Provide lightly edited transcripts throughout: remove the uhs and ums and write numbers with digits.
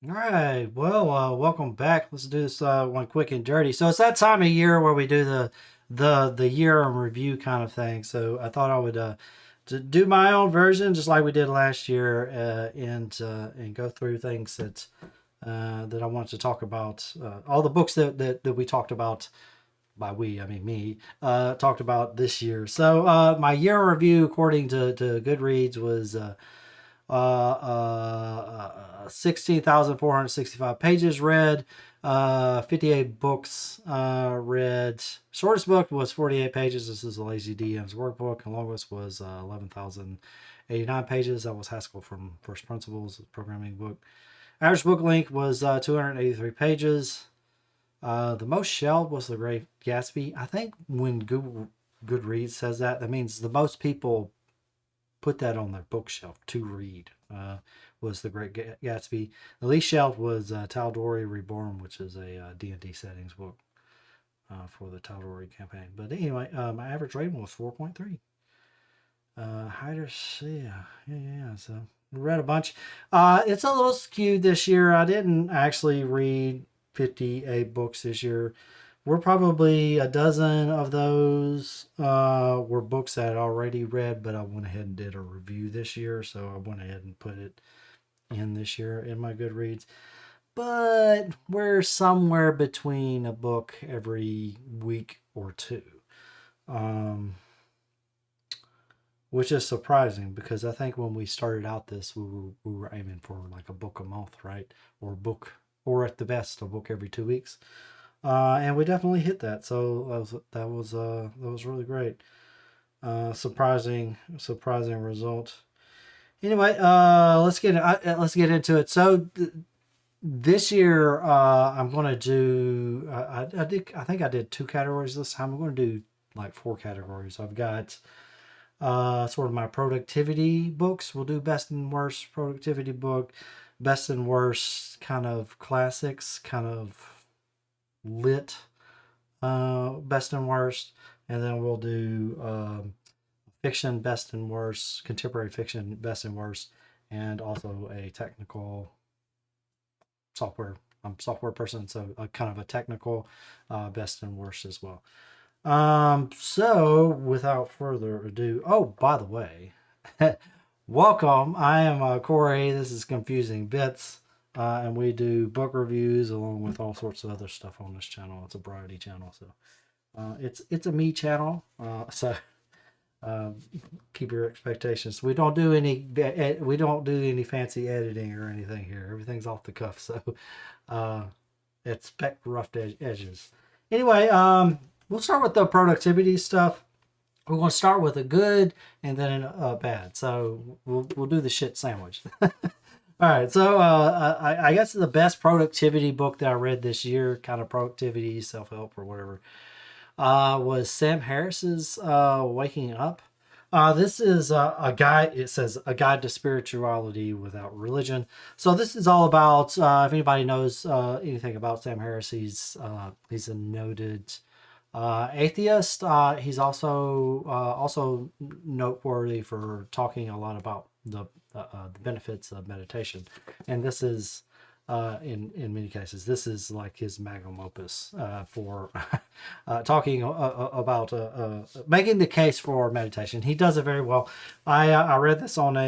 All right. Well, welcome back. Let's do this one quick and dirty. So it's that time of year where we do the year in review kind of thing. So I thought I would do my own version, just like we did last year, and go through things that I want to talk about. All the books that we talked about. By we, I mean me, talked about this year. So my year in review, according to Goodreads, was 16,465 pages read, 58 books read. Shortest book was 48 pages. This is a Lazy DM's workbook, and longest was 11,089 pages. That was Haskell from First Principles programming book. Average book length was 283 pages. The most shelved was The Great Gatsby. I think when Goodreads says that, that means the most people put that on their bookshelf to read. Was The Great Gatsby. The least shelved was Tal'Dorei Reborn, which is a D&D settings book for the Tal'Dorei campaign. But anyway, my average rating was 4.3. Hiders, yeah. So read a bunch. It's a little skewed this year. I didn't actually read 58 books this year. We're probably a dozen of those were books that I'd already read, but I went ahead and did a review this year, so I went ahead and put it in this year in my Goodreads. But we're somewhere between a book every week or two, um, which is surprising because I think when we started out this, we were aiming for like a book a month, right? Or a book, or at the best, a book every 2 weeks. And we definitely hit that. So that was really great. Surprising result. Anyway, let's get into it. So this year, I'm gonna do. I think I did two categories this time. I'm gonna do like four categories. I've got sort of my productivity books. We'll do best and worst productivity book, best and worst kind of classics, kind of lit best and worst, and then we'll do fiction best and worst, contemporary fiction best and worst, and also a technical software. I'm a software person, so a kind of a technical best and worst as well. So without further ado, oh, by the way, welcome. I am Corey. This is Confusing Bits. And we do book reviews along with all sorts of other stuff on this channel. It's a variety channel, so it's a me channel, so uh, keep your expectations. We don't do any fancy editing or anything here. Everything's off the cuff, so uh, expect rough edges. Anyway, we'll start with the productivity stuff. We're going to start with a good and then a bad. So we'll do the shit sandwich. All right, so I guess the best productivity book that I read this year, kind of productivity, self help, or whatever, was Sam Harris's Waking Up. This is a guide. It says a guide to spirituality without religion. So this is all about. If anybody knows anything about Sam Harris, he's a noted atheist. He's also noteworthy for talking a lot about the benefits of meditation, and this is in many cases this is like his magnum opus for talking about making the case for meditation. He does it very well. I read this on I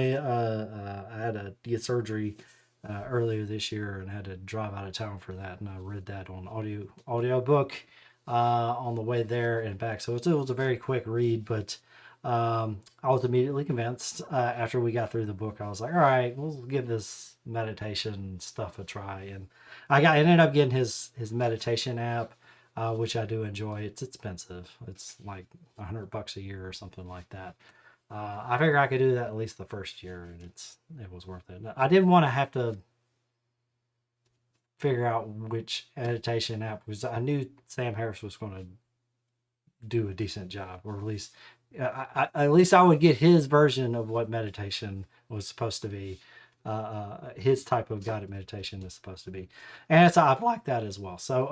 had to get surgery earlier this year and had to drive out of town for that, and I read that on audio book on the way there and back. So it was a very quick read, but I was immediately convinced after we got through the book. I was like, all right, we'll give this meditation stuff a try. And ended up getting his meditation app, which I do enjoy. It's expensive. It's like $100 a year or something like that. I figure I could do that at least the first year, and it was worth it. I didn't want to have to figure out which meditation app was. I knew Sam Harris was going to do a decent job, or at least I would get his version of what meditation was supposed to be. His type of guided meditation is supposed to be, and so I've liked that as well. So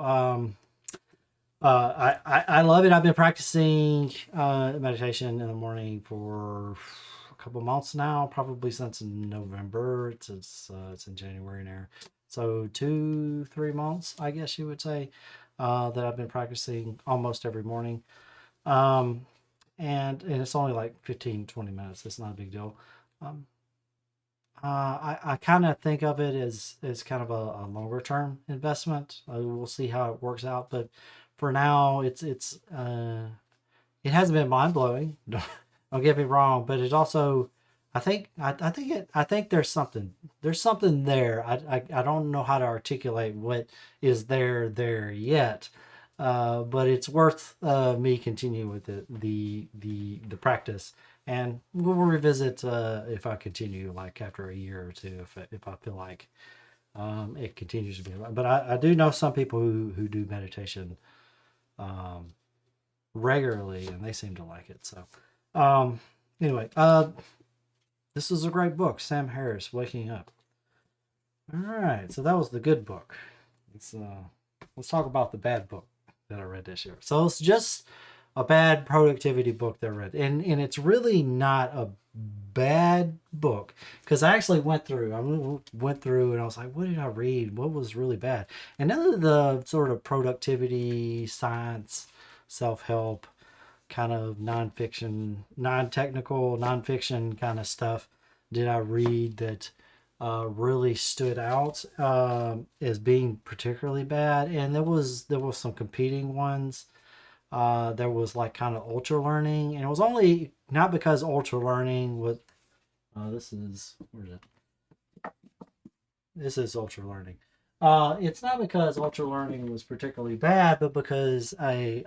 I love it. I've been practicing meditation in the morning for a couple months now, probably since November. It's in January now. So 2-3 months, I guess you would say, that I've been practicing almost every morning. Um, and it's only like 15-20 minutes. It's not a big deal. Um, I kind of think of it as kind of a longer term investment. We'll see how it works out, but for now, it hasn't been mind blowing. Don't get me wrong, but it also, I think there's something there. I don't know how to articulate what is there yet, but it's worth me continuing with the practice, and we'll revisit if I continue like after a year or two if I feel like it continues to be. But I do know some people who do meditation um, regularly, and they seem to like it. So, um, anyway, this is a great book, Sam Harris, Waking Up. All right, so that was the good book. Let's talk about the bad book that I read this year. So it's just a bad productivity book that I read, and it's really not a bad book because I actually went through and I was like, what did I read? What was really bad? And none of the sort of productivity, science, self help kind of nonfiction, non-technical nonfiction kind of stuff did I read that really stood out as being particularly bad. And there was some competing ones. There was like kind of ultra learning, and it was only not because ultra learning was. This is where is it? This is ultra learning. It's not because ultra learning was particularly bad, but because I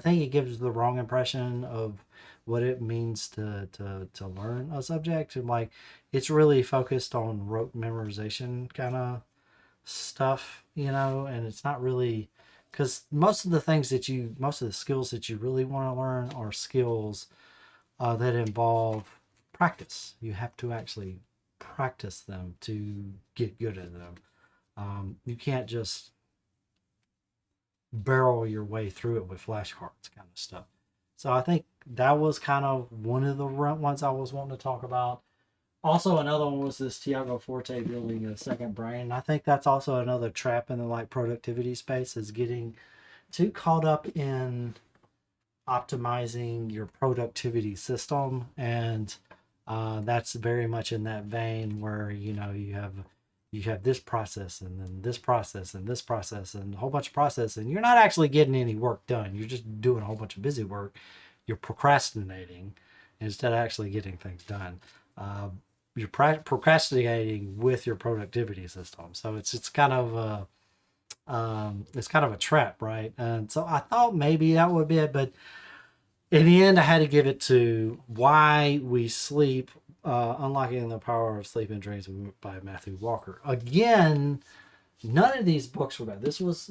think it gives the wrong impression of what it means to learn a subject. And like it's really focused on rote memorization kind of stuff, and it's not really because most of the skills that you really want to learn are skills that involve practice. You have to actually practice them to get good at them. You can't just barrel your way through it with flashcards kind of stuff. So I think that was kind of one of the ones I was wanting to talk about. Also, another one was this Tiago Forte building a second brain. I think that's also another trap in the like productivity space is getting too caught up in optimizing your productivity system, and that's very much in that vein where you have this process and then this process and this process and a whole bunch of process, and you're not actually getting any work done. You're just doing a whole bunch of busy work. You're procrastinating instead of actually getting things done. Uh, you're procrastinating with your productivity system, so it's kind of a trap, right? And so I thought maybe that would be it, but in the end, I had to give it to Why We Sleep, Unlocking the Power of Sleep and Dreams by Matthew Walker. Again, none of these books were bad. This was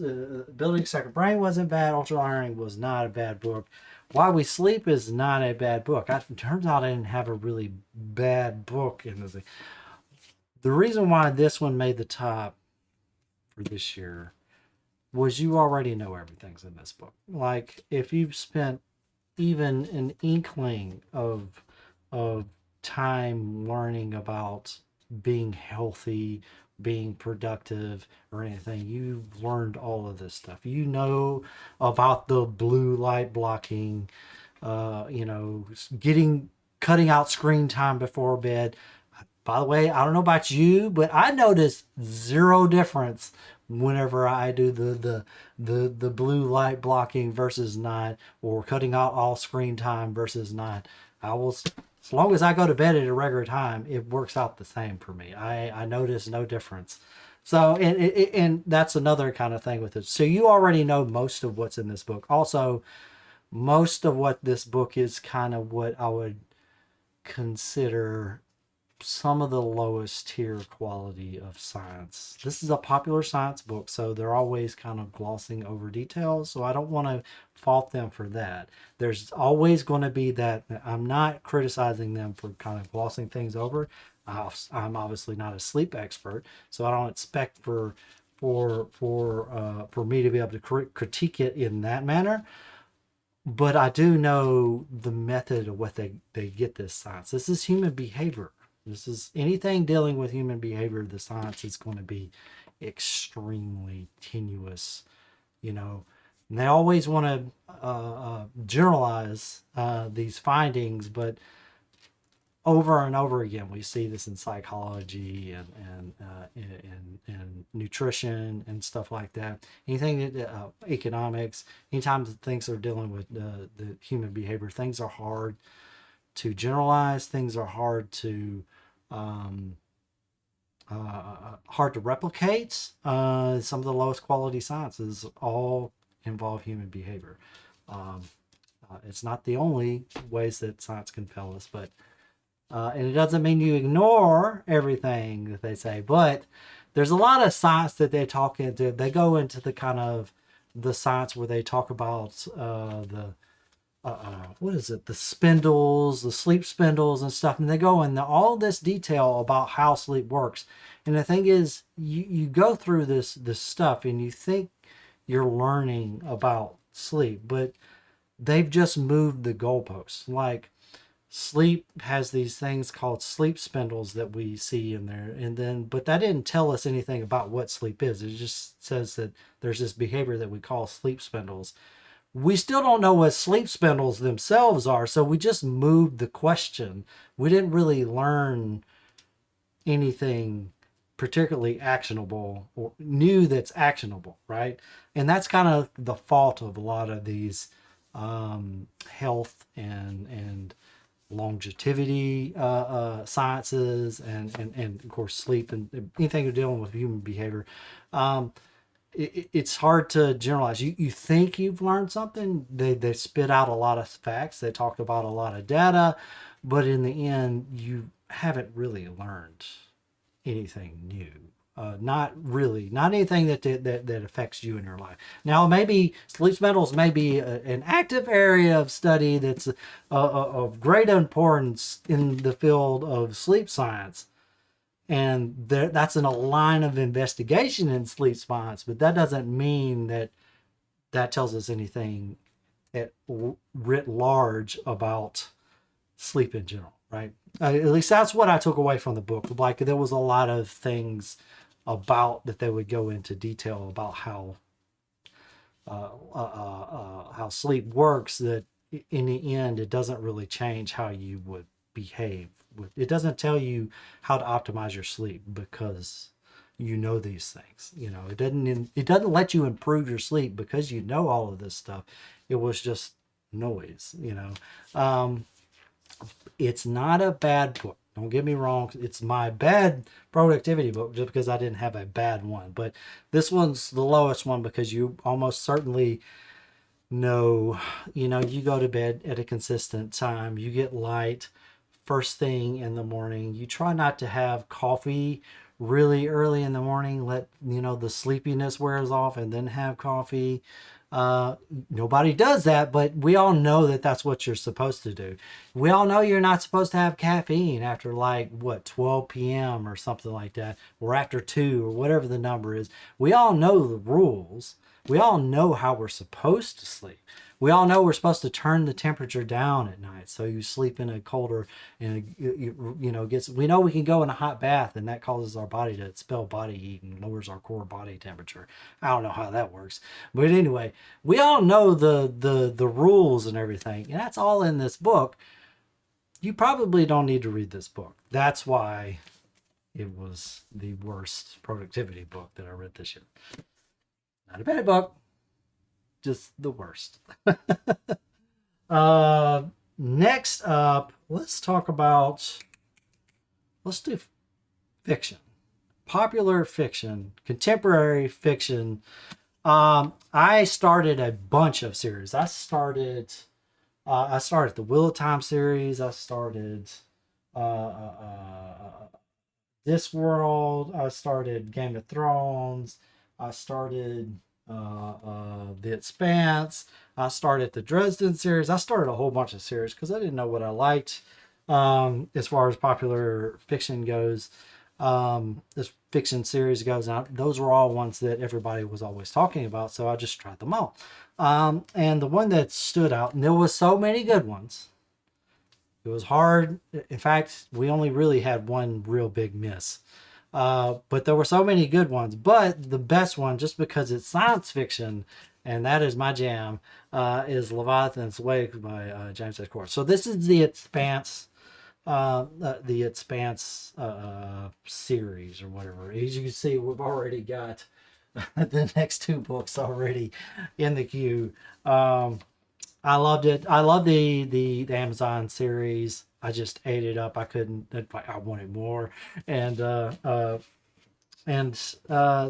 Building Second Brain wasn't bad. Ultra Ironing was not a bad book. Why We Sleep is not a bad book. It turns out I didn't have a really bad book in the. The reason why this one made the top for this year was you already know everything's in this book. Like if you've spent even an inkling of time learning about being healthy, being productive, or anything, you've learned all of this stuff. You know about the blue light blocking, getting cutting out screen time before bed. By the way, I don't know about you, but I notice zero difference whenever I do the blue light blocking versus not, or cutting out all screen time versus not. As long as I go to bed at a regular time, it works out the same for me. I notice no difference. So and that's another kind of thing with it. So you already know most of what's in this book. Also, most of what this book is kind of what I would consider some of the lowest tier quality of science. This is a popular science book, so they're always kind of glossing over details. So I don't want to fault them for that. There's always going to be that. I'm not criticizing them for kind of glossing things over. I'm obviously not a sleep expert, so I don't expect for me to be able to critique it in that manner. But I do know the method of what they get this science. This is human behavior. This is anything dealing with human behavior. The science is going to be extremely tenuous, you know. And they always want to generalize these findings, but over and over again, we see this in psychology and nutrition and stuff like that. Anything that economics, anytime things are dealing with the human behavior, things are hard to generalize. Things are um, hard to replicate. Some of the lowest quality sciences all involve human behavior. Um, it's not the only ways that science can fail us, but and it doesn't mean you ignore everything that they say, but there's a lot of science that they talk into. They go into the kind of the science where they talk about what is it? The spindles, the sleep spindles and stuff. And they go into all this detail about how sleep works. And the thing is, you go through this stuff and you think you're learning about sleep, but they've just moved the goalposts. Like sleep has these things called sleep spindles that we see in there, and then but that didn't tell us anything about what sleep is. It just says that there's this behavior that we call sleep spindles. We still don't know what sleep spindles themselves are, so we just moved the question. We didn't really learn anything particularly actionable or new that's actionable, right? And that's kind of the fault of a lot of these health and longevity sciences and of course sleep and anything you're dealing with human behavior. Um, it's hard to generalize. You think you've learned something. They spit out a lot of facts. They talked about a lot of data, but in the end, you haven't really learned anything new. Not really, not anything that affects you in your life. Now, maybe sleep metals may be an active area of study that's of great importance in the field of sleep science, and that's in a line of investigation in sleep science. But that doesn't mean that tells us anything at writ large about sleep in general, right? At least that's what I took away from the book. Like there was a lot of things about that they would go into detail about how sleep works. That in the end, it doesn't really change how you would behave. It doesn't tell you how to optimize your sleep because you know these things. You know, it doesn't let you improve your sleep because you know all of this stuff. It was just noise. You know. It's not a bad book. Don't get me wrong. It's my bad productivity book just because I didn't have a bad one. But this one's the lowest one because you almost certainly know, you go to bed at a consistent time. You get light first thing in the morning. You try not to have coffee really early in the morning. Let, the sleepiness wears off and then have coffee. Nobody does that, but we all know that that's what you're supposed to do. We all know you're not supposed to have caffeine after 12 p.m. or something like that, or after 2 or whatever the number is. We all know the rules. We all know how we're supposed to sleep. We all know we're supposed to turn the temperature down at night so you sleep in a colder and we know we can go in a hot bath and that causes our body to expel body heat and lowers our core body temperature. I don't know how that works, but anyway, we all know the rules and everything, and that's all in this book. You probably don't need to read this book. That's why it was the worst productivity book that I read this year. Not a bad book, just the worst. Next up, let's do fiction, popular fiction, contemporary fiction. I started a bunch of series. I started the Wheel of Time series. I started Discworld. I started Game of Thrones. I started The Expanse. I started the Dresden series. I started a whole bunch of series because I didn't know what I liked as far as popular fiction goes. This fiction series goes out. Those were all ones that everybody was always talking about, so I just tried them all. And the one that stood out, and there was so many good ones, It was hard. In fact, we only really had one real big miss. But there were so many good ones. But the best one, just because it's science fiction, and that is my jam, is Leviathan's Wake by James S. Corr. So this is the Expanse series or whatever. As you can see, we've already got the next two books already in the queue. I loved it. I love the Amazon series. I just ate it up. I couldn't. I wanted more, and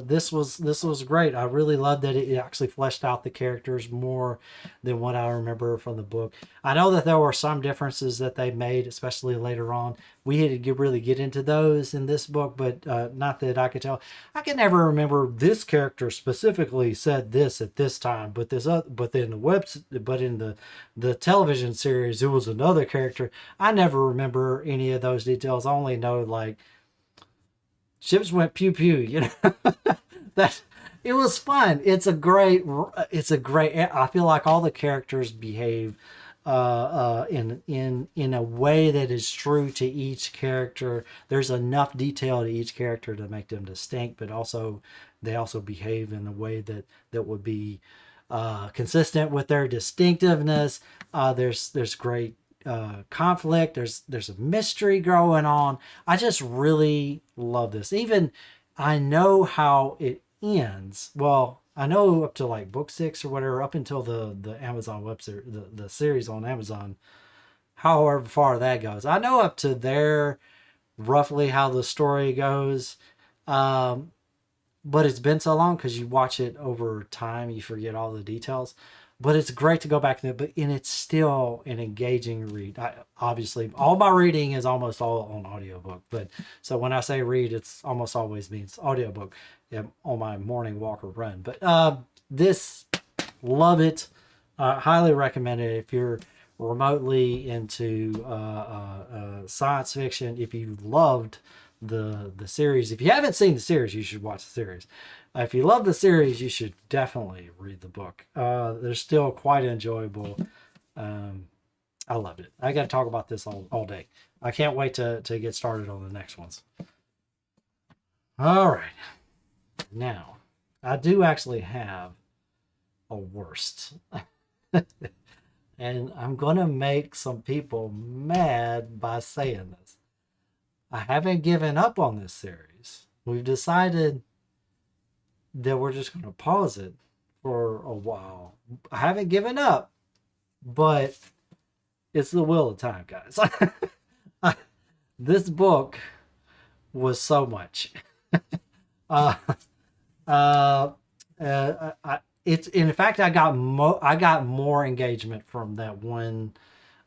this was great. I really loved that it actually fleshed out the characters more than what I remember from the book. I know that there were some differences that they made, especially later on. We had to really get into those in this book, but not that I could tell. I can never remember this character specifically said this at this time, but but in the television series, it was another character. I never remember any of those details. I only know like ships went pew pew, that it was fun. It's a great I feel like all the characters behave in a way that is true to each character. There's enough detail to each character to make them distinct, but also they also behave in a way that would be consistent with their distinctiveness. There's great conflict. There's a mystery going on. I just really love this. Even I know how it ends. Well, I know up to like book 6 or whatever, up until the Amazon website, the series on Amazon, however far that goes. I know up to there roughly how the story goes. But it's been so long because you watch it over time, you forget all the details. But it's great to go back to it, and it's still an engaging read. Obviously, all my reading is almost all on audiobook. But so when I say read, it's almost always means audiobook, yeah, on my morning walk or run. But this, love it. Highly recommend it if you're remotely into science fiction. If you loved the series, if you haven't seen the series, you should watch the series. If you love the series, you should definitely read the book. They're still quite enjoyable. I loved it. I got to talk about this all day. I can't wait to get started on the next ones. All right. Now, I do actually have a worst. And I'm going to make some people mad by saying this. I haven't given up on this series. We've decided that we're just going to pause it for a while. I haven't given up, but it's the Wheel of Time, guys. This book was so much. uh, it's in fact I got more engagement from that one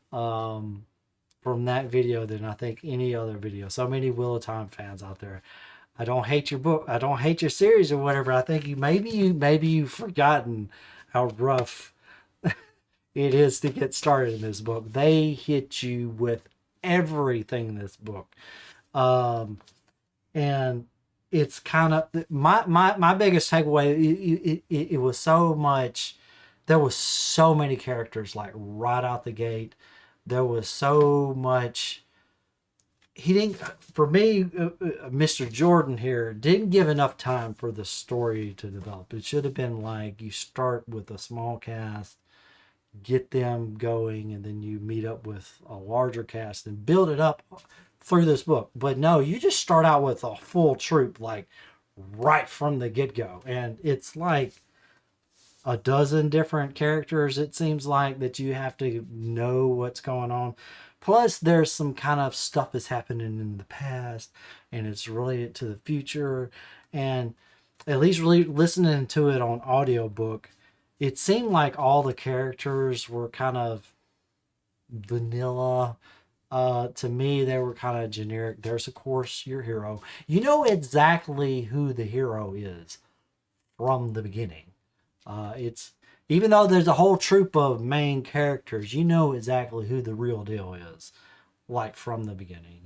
from that video than I think any other video. So many Wheel of Time fans out there. I don't hate your book. I don't hate your series or whatever. I think maybe you've forgotten how rough it is to get started in this book. They hit you with everything in this book. And it's kind of my biggest takeaway. It was so much. There was so many characters like right out the gate. There was so much. He didn't, for me, Mr. Jordan here didn't give enough time for the story to develop. It should have been like you start with a small cast, get them going, and then you meet up with a larger cast and build it up through this book. But no, you just start out with a full troop, like right from the get-go. And it's like a dozen different characters, it seems like, that you have to know what's going on. Plus, there's some kind of stuff that's happening in the past, and it's related to the future. And at least really listening to it on audiobook, it seemed like all the characters were kind of vanilla. To me, they were kind of generic. There's, of course, your hero. You know exactly who the hero is from the beginning. It's even though there's a whole troop of main characters, you know exactly who the real deal is, like from the beginning.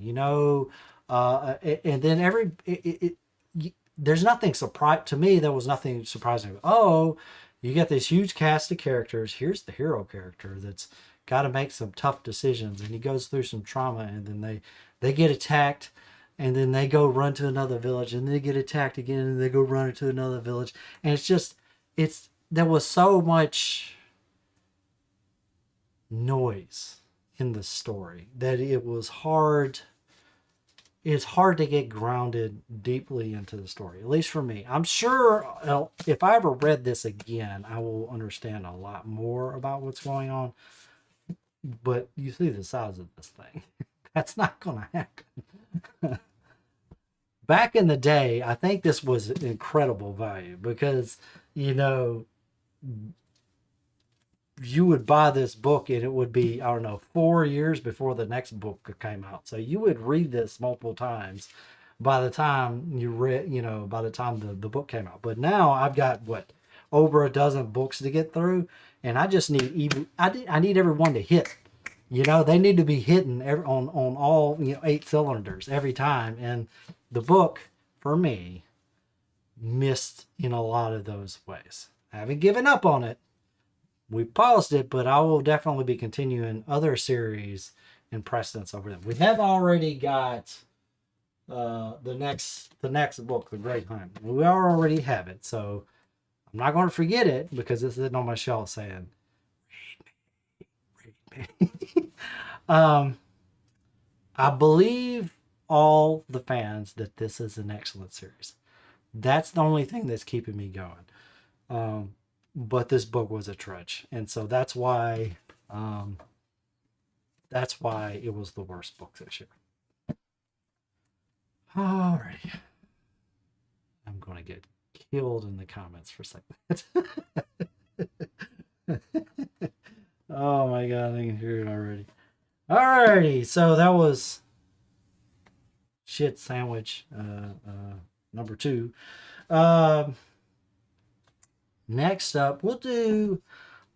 And then there's nothing surprise to me. There was nothing surprising. Oh, you get this huge cast of characters. Here's the hero character that's got to make some tough decisions, and he goes through some trauma, and then they get attacked, and then they go run to another village, and they get attacked again, and they go run to another village, and it's there was so much noise in the story that it was hard. It's hard to get grounded deeply into the story, at least for me. I'm sure if I ever read this again, I will understand a lot more about what's going on. But you see the size of this thing. That's not going to happen. Back in the day, I think this was incredible value because, you know, you would buy this book and it would be, I don't know, 4 years before the next book came out. So you would read this multiple times by the time you read, you know, by the time the book came out. But now I've got what, over a dozen books to get through, and I just need I need everyone to hit. You know, they need to be hitting on all, you know, 8 cylinders every time. And the book, for me, missed in a lot of those ways. I haven't given up on it. We paused it, but I will definitely be continuing other series in precedence over them. We have already got the next book, The Great Hunt. We already have it, so I'm not going to forget it because it's sitting on my shelf saying, read me. I believe all the fans that this is an excellent series. That's the only thing that's keeping me going. But this book was a trudge, and so that's why it was the worst book this year. Alrighty, I'm gonna get killed in the comments for saying that. Oh my god, I can hear it already. Alrighty, so that was shit sandwich number 2. Next up, we'll do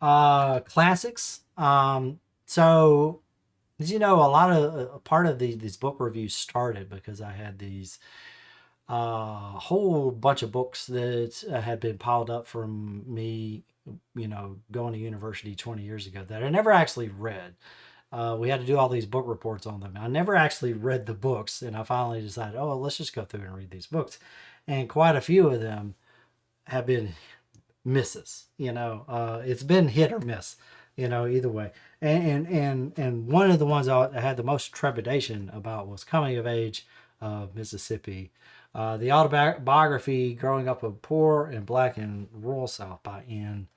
classics. So, as you know, a part of these book reviews started because I had these whole bunch of books that had been piled up from me, you know, going to university 20 years ago that I never actually read. We had to do all these book reports on them. I never actually read the books, and I finally decided, oh, let's just go through and read these books. And quite a few of them have been misses, you know. It's been hit or miss, you know, either way. And one of the ones I had the most trepidation about was Coming of Age of Mississippi, the autobiography Growing Up a Poor and Black in Rural South by Anne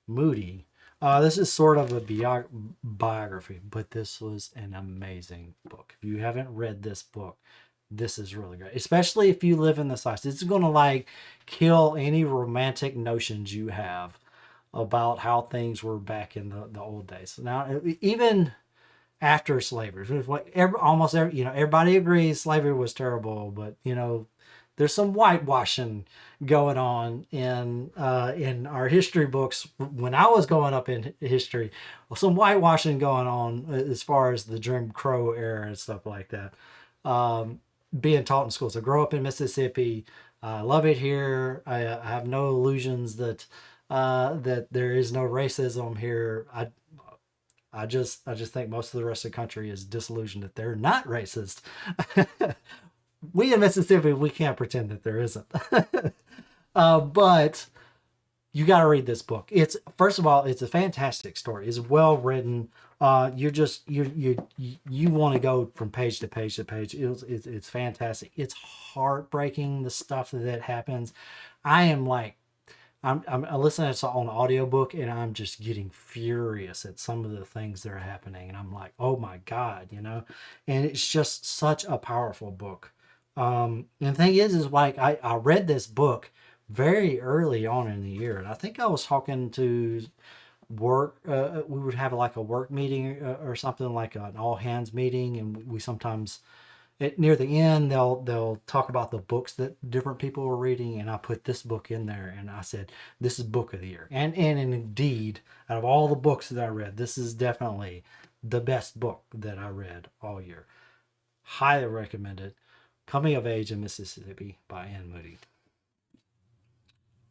Moody. This is sort of a biography, but this was an amazing book. If you haven't read this book, this is really great, especially if you live in the South. It's going to like kill any romantic notions you have about how things were back in the old days. Now, even after slavery, you know, everybody agrees slavery was terrible, but you know, there's some whitewashing going on in our history books. When I was growing up in history, some whitewashing going on as far as the Jim Crow era and stuff like that. Being taught in schools. I grew up in Mississippi. I love it here. I have no illusions that that there is no racism here. I just think most of the rest of the country is disillusioned that they're not racist. We in Mississippi, we can't pretend that there isn't. But you got to read this book. It's, first of all, it's a fantastic story. It's well written. You want to go from page to page to page. It's fantastic. It's heartbreaking, the stuff that happens. I'm listening to it on audiobook, and I'm just getting furious at some of the things that are happening, and I'm like, oh my god, you know. And it's just such a powerful book. And the thing is like I read this book very early on in the year, and I think I was talking to work. We would have like a work meeting or something, like an all hands meeting, and we sometimes near the end they'll talk about the books that different people were reading, and I put this book in there, and I said this is book of the year, and indeed, out of all the books that I read, this is definitely the best book that I read all year. Highly recommend it. Coming of Age in Mississippi by Anne Moody.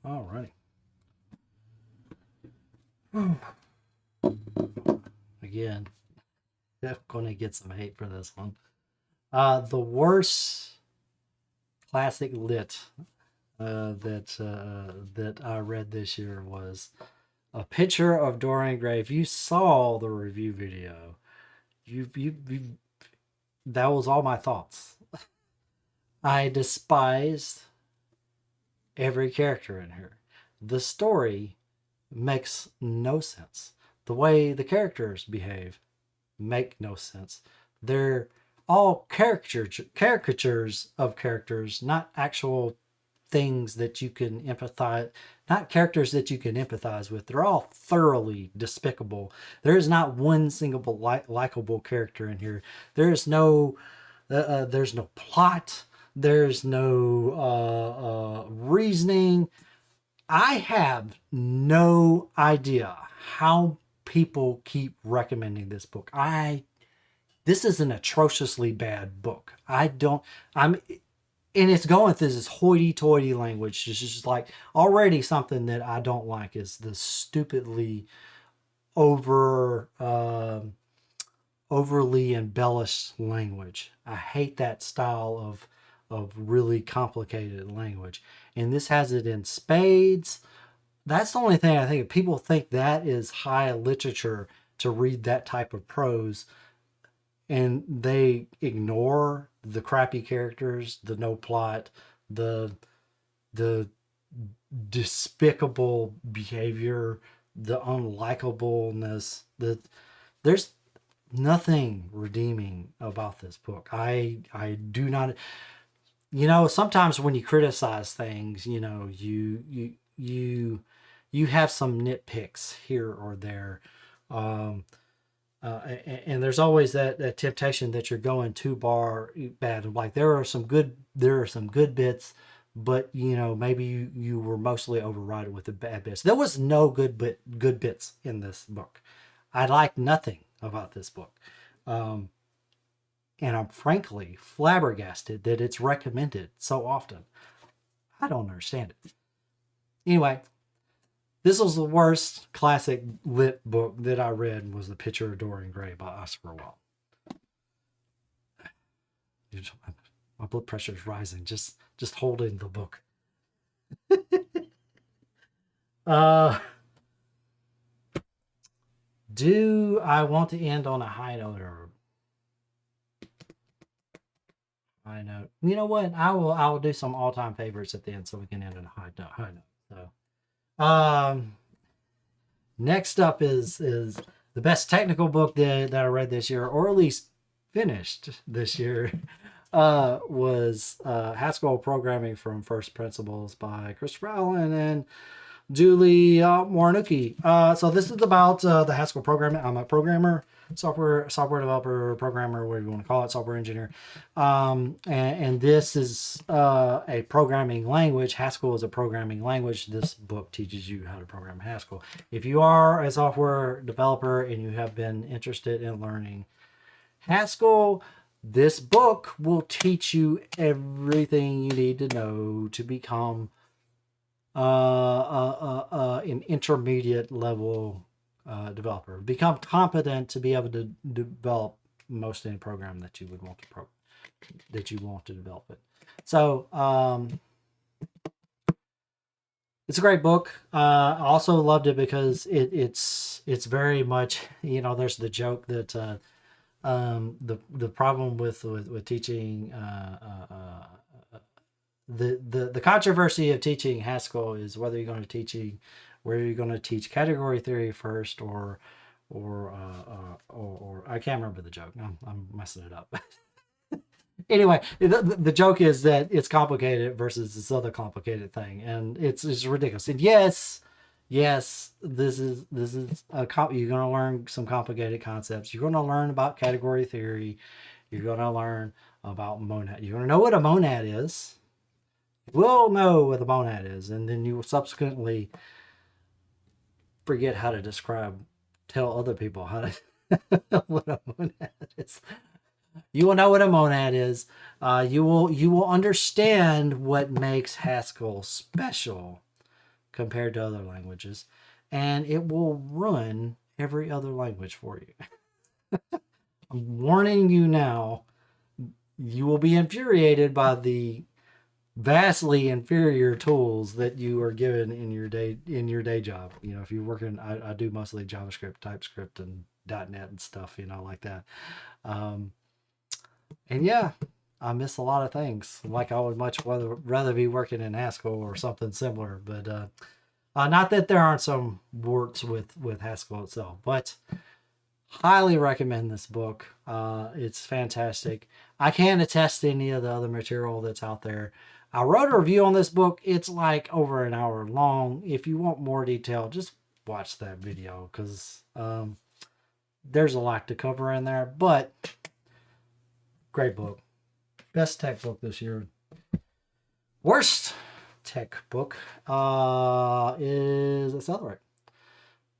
Alrighty. again. I'm going to get some hate for this one. The worst classic lit that I read this year was A Picture of Dorian Gray. If you saw the review video, you that was all my thoughts. I despised every character in here. The story makes no sense. The way the characters behave make no sense. They're all caricatures of characters, not actual things that you can empathize, not characters that you can empathize with. They're all thoroughly despicable. There is not one single likable character in here. There's no plot. There's no reasoning. I have no idea how people keep recommending this book. This is an atrociously bad book. And it's going through this hoity-toity language. It's just like, already something that I don't like is the stupidly overly embellished language. I hate that style of really complicated language. And this has it in spades. That's the only thing I think. If people think that is high literature to read that type of prose, and they ignore the crappy characters, the no plot, the despicable behavior, the unlikableness, there's nothing redeeming about this book. I do not, sometimes when you criticize things, you have some nitpicks here or there. And there's always that temptation that you're going too bad. Like there are some good bits, but maybe you were mostly overridden with the bad bits. There was no good bits in this book. I like nothing about this book. And I'm frankly flabbergasted that it's recommended so often. I don't understand it. Anyway, this was the worst classic lit book that I read, was The Picture of Dorian Gray by Oscar Wilde. My blood pressure is rising just holding the book. Do I want to end on a high note or high note? You know what? I will do some all-time favorites at the end so we can end on a high note. So, next up is the best technical book that I read this year, or at least finished this year, was Haskell Programming from First Principles by Christopher Allen and Julie Muranuki. So this is about the Haskell programming. I'm a programmer, software developer, programmer, whatever you want to call it, software engineer. And this is a programming language. Haskell is a programming language. This book teaches you how to program Haskell. If you are a software developer and you have been interested in learning Haskell, this book will teach you everything you need to know to become an intermediate level developer. Become competent to be able to develop most any program that you would want to develop it. So it's a great book. I also loved it because it's very much, there's the joke that the problem with teaching the controversy of teaching Haskell is whether you're going to teach category theory first or I can't remember the joke. I'm messing it up. Anyway, the joke is that it's complicated versus this other complicated thing, and it's ridiculous. And yes, this is you're going to learn some complicated concepts. You're going to learn about category theory. You're going to learn about monad. You're going to know what a monad is. You will know what a monad is, and then you will subsequently forget how to tell other people how to what a monad is. You will know what a monad is. You will understand what makes Haskell special compared to other languages, and it will ruin every other language for you. I'm warning you now. You will be infuriated by the vastly inferior tools that you are given in your day job. You know, if you're working, I do mostly JavaScript, TypeScript, and .NET and stuff. You know, like that. Um, and yeah, I miss a lot of things. Like I would much rather be working in Haskell or something similar. But not that there aren't some warts with Haskell itself, but highly recommend this book. It's fantastic. I can't attest to any of the other material that's out there. I wrote a review on this book. It's like over an hour long. If you want more detail, just watch that video because there's a lot to cover in there. But great book. Best tech book this year. Worst tech book is Accelerate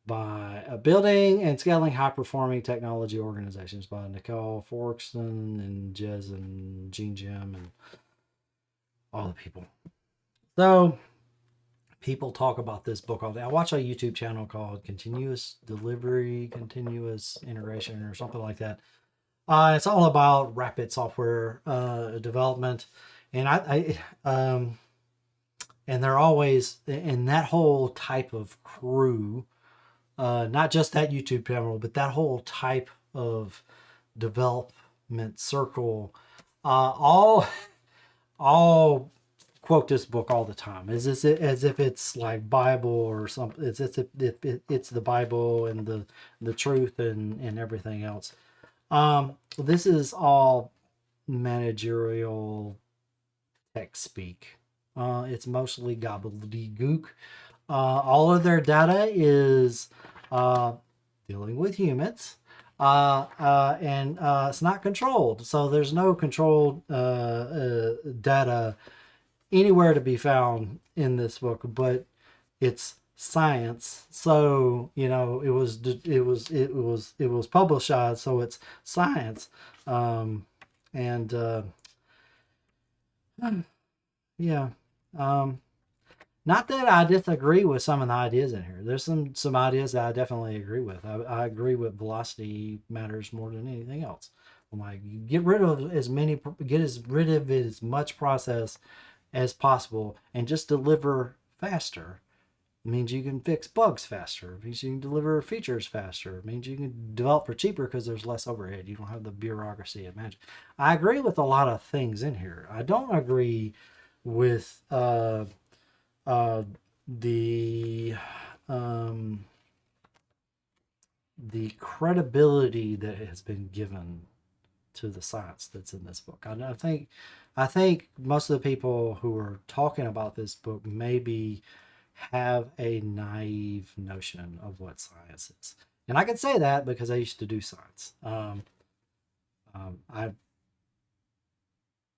by Building and Scaling High Performing Technology Organizations by Nicole Forkston and Jez and Gene Jim and all the people. So people talk about this book all day. I watch a YouTube channel called Continuous Delivery, Continuous Integration, or something like that. It's all about rapid software development, and and they're always in that whole type of crew, not just that YouTube channel, but that whole type of development circle, all quote this book all the time as if it's like Bible or something. It's it's the Bible and the truth and everything else. This is all managerial tech speak. It's mostly gobbledygook. All of their data is dealing with humans. And it's not controlled. So there's no controlled data anywhere to be found in this book, but it's science. So it was publicized, so it's science. And yeah. Not that I disagree with some of the ideas in here. There's some ideas that I definitely agree with. I agree with velocity matters more than anything else. I'm like, get rid of as much process as possible and just deliver faster. It means you can fix bugs faster. It means you can deliver features faster. It means you can develop for cheaper because there's less overhead. You don't have the bureaucracy of management. I agree with a lot of things in here. I don't agree with the credibility that has been given to the science that's in this book. I think most of the people who are talking about this book maybe have a naive notion of what science is. And I can say that because I used to do science. I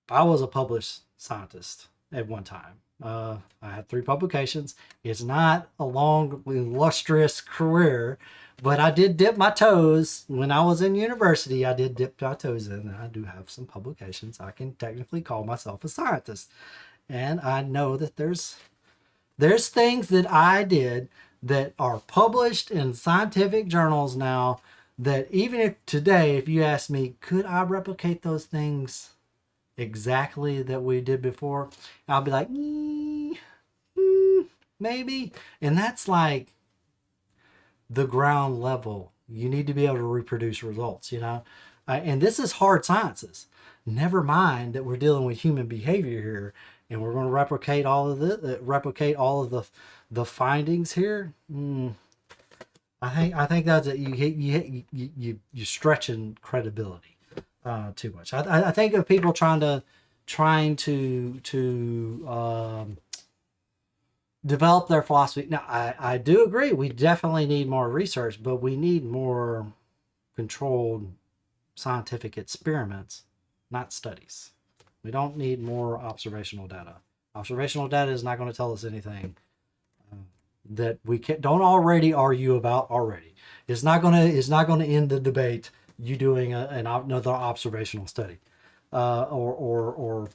was a published scientist at one time. I had 3 publications. It's not a long, illustrious career, but I did dip my toes when I was in university. I did dip my toes in, and I do have some publications. I can technically call myself a scientist, and I know that there's things that I did that are published in scientific journals now that even if today, if you ask me, could I replicate those things exactly that we did before, I'll be like, maybe. And that's like the ground level. You need to be able to reproduce results, and this is hard sciences. Never mind that we're dealing with human behavior here, and we're going to replicate all of the findings here. I think that's it. You stretching credibility too much. I think of people trying to develop their philosophy. Now, I do agree. We definitely need more research, but we need more controlled scientific experiments, not studies. We don't need more observational data. Observational data is not going to tell us anything that we don't already argue about already. It's not going to end the debate. You doing another observational study, or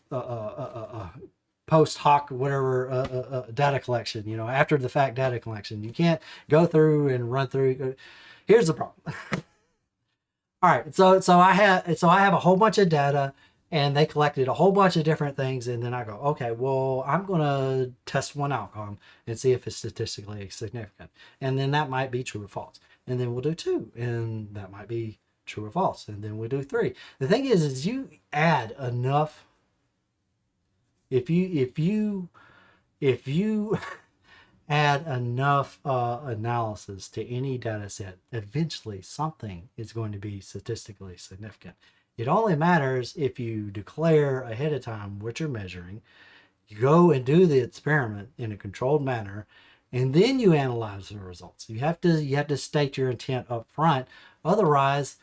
post hoc whatever data collection. After the fact data collection. You can't go through and run through. Here's the problem. All right, so I have a whole bunch of data, and they collected a whole bunch of different things, and then I go, okay, well, I'm gonna test one outcome and see if it's statistically significant, and then that might be true or false, and then we'll do two, and that might be true or false, and then we do three. The thing is you add enough. If you add enough analysis to any data set, eventually something is going to be statistically significant. It only matters if you declare ahead of time what you're measuring, you go and do the experiment in a controlled manner, and then you analyze the results. You have to state your intent up front. Otherwise,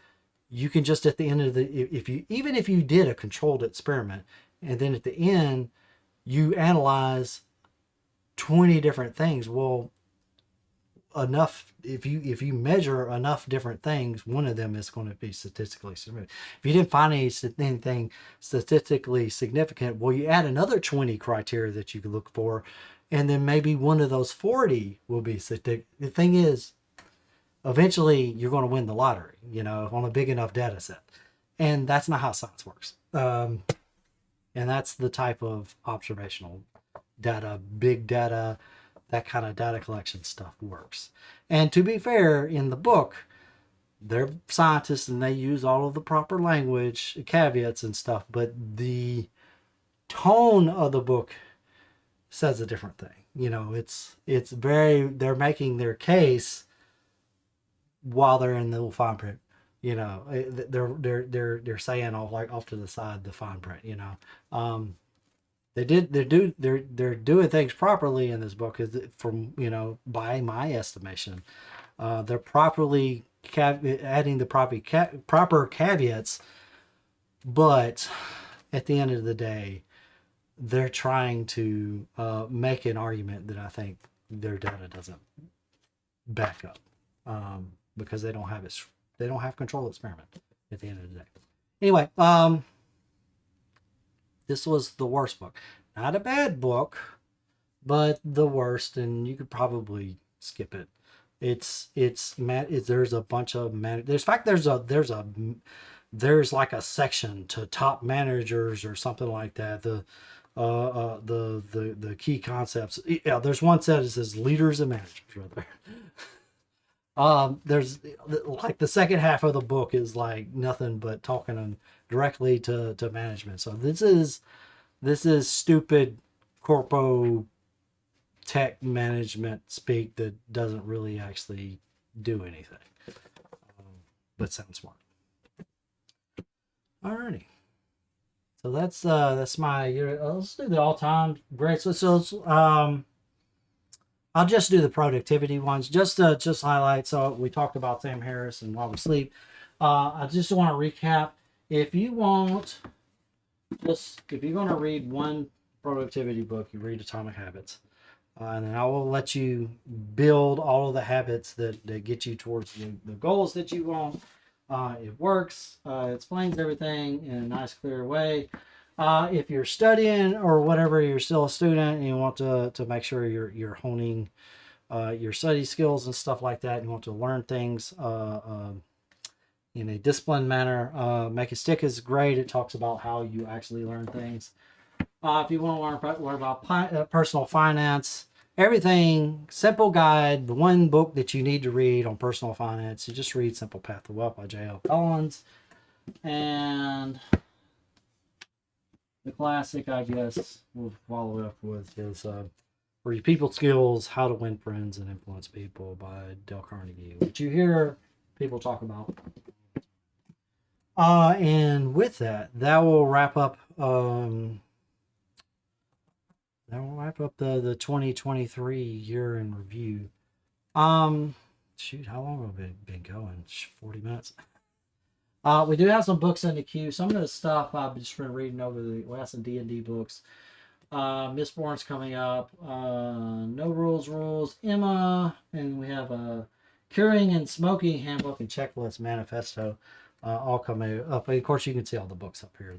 you can just at the end of the if you did a controlled experiment and then at the end you analyze 20 different things, well, enough if you measure enough different things, one of them is going to be statistically significant. If you didn't find anything statistically significant, well, you add another 20 criteria that you could look for, and then maybe one of those 40 will be statistic. The thing is, eventually you're going to win the lottery, on a big enough data set, and that's not how science works. And that's the type of observational data, big data, that kind of data collection stuff works. And to be fair, in the book, they're scientists and they use all of the proper language, caveats and stuff, but the tone of the book says a different thing. It's very, they're making their case while they're in the little fine print. They're saying off to the side the fine print. They're doing things properly in this book, from by my estimation. They're properly adding the proper caveats, but at the end of the day, they're trying to make an argument that I think their data doesn't back up, because they don't have control experiment at the end of the day. Anyway, this was the worst book. Not a bad book, but the worst, and you could probably skip it. There's a bunch of there's like a section to top managers or something like that. The key concepts. Yeah, there's one set that says leaders and managers right there. There's like the second half of the book is like nothing but talking directly to management. So this is stupid corpo tech management speak that doesn't really actually do anything, but sounds smart. Alrighty. So that's my let's do the all-time great. I'll just do the productivity ones, just highlight. So we talked about Sam Harris and While We Sleep. I just want to recap. If you're going to read one productivity book, you read Atomic Habits, and then I will let you build all of the habits that get you towards the goals that you want. It works. It explains everything in a nice, clear way. If you're studying or whatever, you're still a student and you want to make sure you're honing your study skills and stuff like that, and you want to learn things in a disciplined manner, Make It Stick is great. It talks about how you actually learn things. If you want to learn about personal finance, everything, simple guide, the one book that you need to read on personal finance, you just read Simple Path to Wealth by J.L. Collins. And the classic, I guess, we'll follow up with is For Your People Skills, How to Win Friends and Influence People by Dale Carnegie, which you hear people talk about. And with that will wrap up the 2023 year in review. Shoot, how long have we been going? 40 minutes. We do have some books in the queue. Some of the stuff I've just been reading over we have some D&D books. Mistborn's coming up. No Rules, Emma, and we have a Curing and Smoking Handbook and Checklist Manifesto. All coming up. Of course, you can see all the books up here.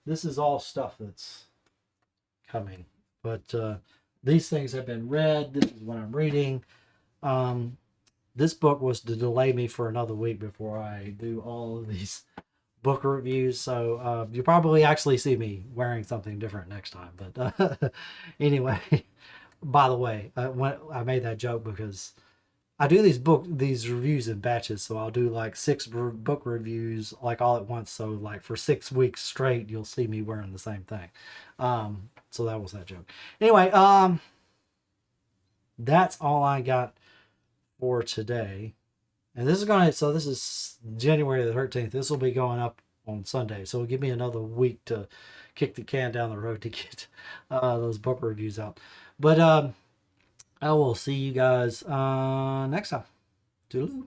This is all stuff that's coming. But these things have been read. This is what I'm reading. this book was to delay me for another week before I do all of these book reviews. So you probably actually see me wearing something different next time. But anyway, by the way, when I made that joke because I do these reviews in batches. So I'll do like six book reviews like all at once. So like for 6 weeks straight, you'll see me wearing the same thing. So that was that joke. Anyway, that's all I got for today. And this is January the 13th. This will be going up on Sunday. So it'll give me another week to kick the can down the road to get those book reviews out. But I will see you guys next time. Toodaloo.